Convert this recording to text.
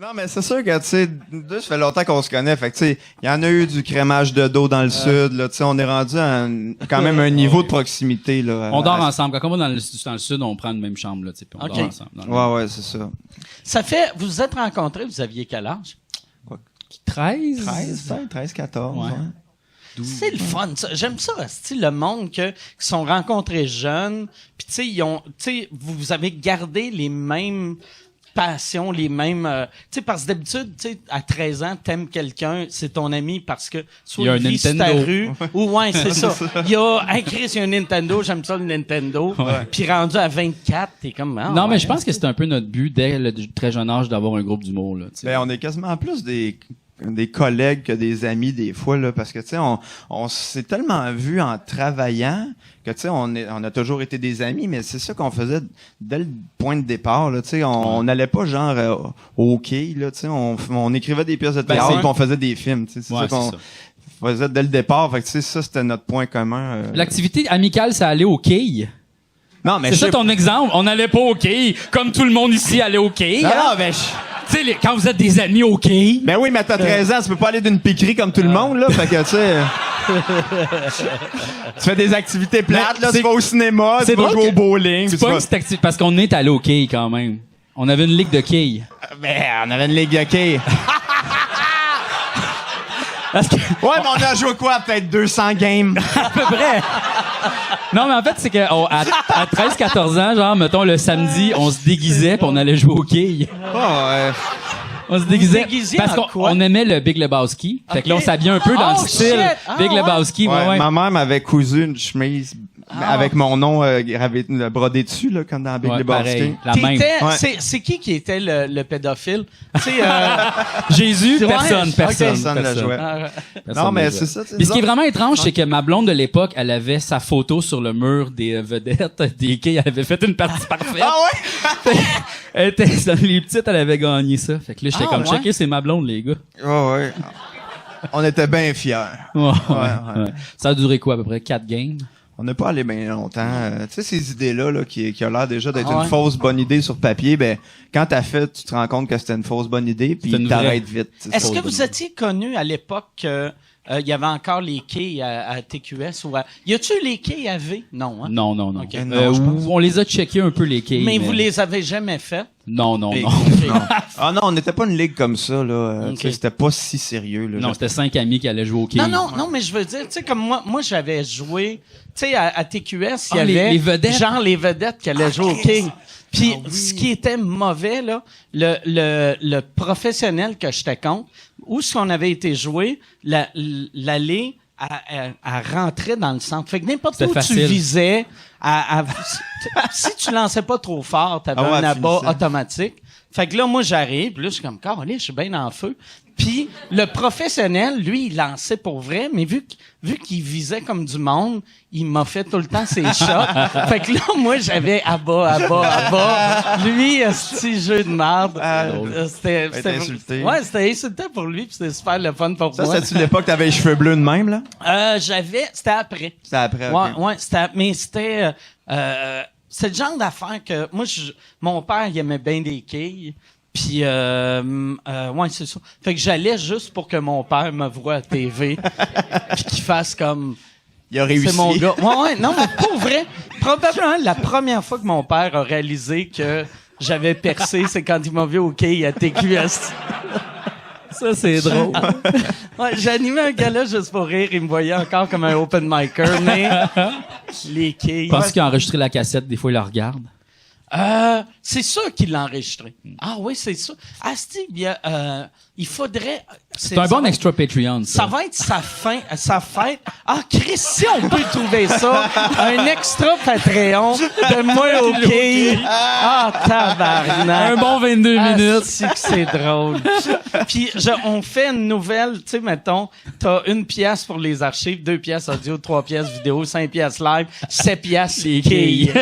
Non, mais c'est sûr que, tu sais, ça fait longtemps qu'on se connaît. Fait que, tu sais, il y en a eu du crémage de dos dans le sud, là. Tu sais, on est rendu à quand même un niveau de proximité, là. On dort ensemble. Quand on va dans le sud, on prend une même chambre, là, tu sais, puis on dort ensemble. Ouais, c'est ça. Ça fait, vous vous êtes rencontrés, vous aviez quel âge? 13? 13, 14. Ouais. C'est le fun, ça. J'aime ça, style le monde qui sont rencontrés jeunes, puis tu sais, vous avez gardé les mêmes passions, les mêmes, tu sais, parce que d'habitude, tu sais, à 13 ans, t'aimes quelqu'un, c'est ton ami parce que soit il vit sur ta rue, ou ouais, c'est ça. Il y a, hey Chris, il y a un Nintendo, j'aime ça le Nintendo. Puis rendu à 24, t'es comme, non, mais je pense que c'est un peu notre but dès le très jeune âge d'avoir un groupe d'humour, là. T'sais. Ben, on est quasiment plus des collègues que des amis des fois, là, parce que, tu sais, on s'est tellement vus en travaillant que, tu sais, on a toujours été des amis, mais c'est ça qu'on faisait dès le point de départ, là, tu sais, on n'allait pas genre au hockey, là, tu sais, on écrivait des pièces de théâtre puis on faisait des films, tu sais, c'est ça qu'on faisait dès le départ, fait que, tu sais, ça, c'était notre point commun. L'activité amicale, ça allait au quai. Non, mais c'est ça ton exemple? On n'allait pas au quai, comme tout le monde ici allait au quai. Non, non, mais tu sais, quand vous êtes des amis au quai. Ben oui, mais t'as 13 ans, tu peux pas aller d'une piquerie comme tout le monde, là. Fait que, tu sais. Tu fais des activités plates, là. Tu vas au cinéma, tu vas jouer au bowling. C'est pas une petite activité, parce qu'on est allé au quai quand même. On avait une ligue de quai. Ben, on avait une ligue de quai. Ouais, mais on a joué quoi? Peut-être 200 games. À peu près. Non, mais en fait, c'est que à 13-14 ans, genre, mettons, le samedi, on se déguisait pis on allait jouer au quai. Oh, ouais. On se déguisait parce qu'on aimait le Big Lebowski. Fait que là, on s'habillait un peu dans le style Big Lebowski. Ouais. Ma mère m'avait cousu une chemise avec mon nom gravé, brodé dessus, là, comme dans Big Lebowski. La même. C'est qui était le pédophile? Tu sais, Jésus? Personne le jouait. Non, mais c'est ça. Mais ce qui est vraiment étrange, c'est que ma blonde de l'époque, elle avait sa photo sur le mur des vedettes des quais. Elle avait fait une partie parfaite. Ah ouais? Elle était, les petites, elle avait gagné ça. Fait que là, j'étais comme checké, c'est ma blonde, les gars. Ouais. On était bien fiers. Ouais. Ça a duré quoi, à peu près? 4 games? On n'est pas allé bien longtemps. Tu sais, ces idées-là, qui a l'air déjà d'être une fausse bonne idée sur papier, ben, quand t'as fait, tu te rends compte que c'était une fausse bonne idée, puis t'arrêtes vite. Est-ce que vous étiez connu à l'époque il y avait encore les quais à TQS ou y a-tu les quais à V? Non, hein? Non. Okay. On les a checkés un peu, les quais. Mais vous les avez jamais fait? Non. Ah non, on n'était pas une ligue comme ça, là. C'était pas si sérieux, là. Non, c'était 5 amis qui allaient jouer au quai. Non, mais je veux dire, tu sais, comme moi, j'avais joué, tu sais, à TQS, il y avait les vedettes. Genre les vedettes qui allaient jouer au quai. Puis ce qui était mauvais, là, le professionnel que j'étais contre, où ce qu'on avait été joué, l'allée à rentrer dans le centre. Fait que n'importe où tu visais, si tu lançais pas trop fort, t'avais un abat automatique. Fait que là, moi, j'arrive, puis là, je suis comme, je suis bien en feu. Puis le professionnel, lui, il lançait pour vrai, mais vu qu'il visait comme du monde, il m'a fait tout le temps ses shots. Fait que là, moi, j'avais abat. Lui, petit jeu de merde. C'était insulté. Ouais, c'était insultant pour lui, puis c'était super le fun pour moi. Ça, c'était-tu l'époque que t'avais les cheveux bleus de même, là? C'était après. C'était après, Ouais, mais c'était c'est le genre d'affaire que moi, mon père, il aimait bien des quilles. Puis, ouais, c'est ça. Fait que j'allais juste pour que mon père me voie à TV, puis qu'il fasse comme... Il a réussi. C'est mon gars. Ouais, non, mais pour vrai, probablement la première fois que mon père a réalisé que j'avais percé, c'est quand il m'a vu au quai à TQS. Ça, c'est drôle. Ouais, j'animais un gars-là juste pour rire. Il me voyait encore comme un open micer, mais les quilles... Parce qu'il a enregistré la cassette, des fois, il la regarde. C'est sûr qu'il l'a enregistré. Ah oui, c'est sûr. Ah, Steve, il faudrait... C'est un bon extra Patreon, ça. Ça va être sa fête. Ah, Chris, si on peut trouver ça, un extra Patreon de moi au quai. Ah, tabarnak. Un bon 22 minutes. C'est drôle. Puis, on fait une nouvelle, tu sais, mettons, t'as 1 pièce pour les archives, 2 pièces audio, 3 pièces vidéo, 5 pièces live, 7 pièces les quilles.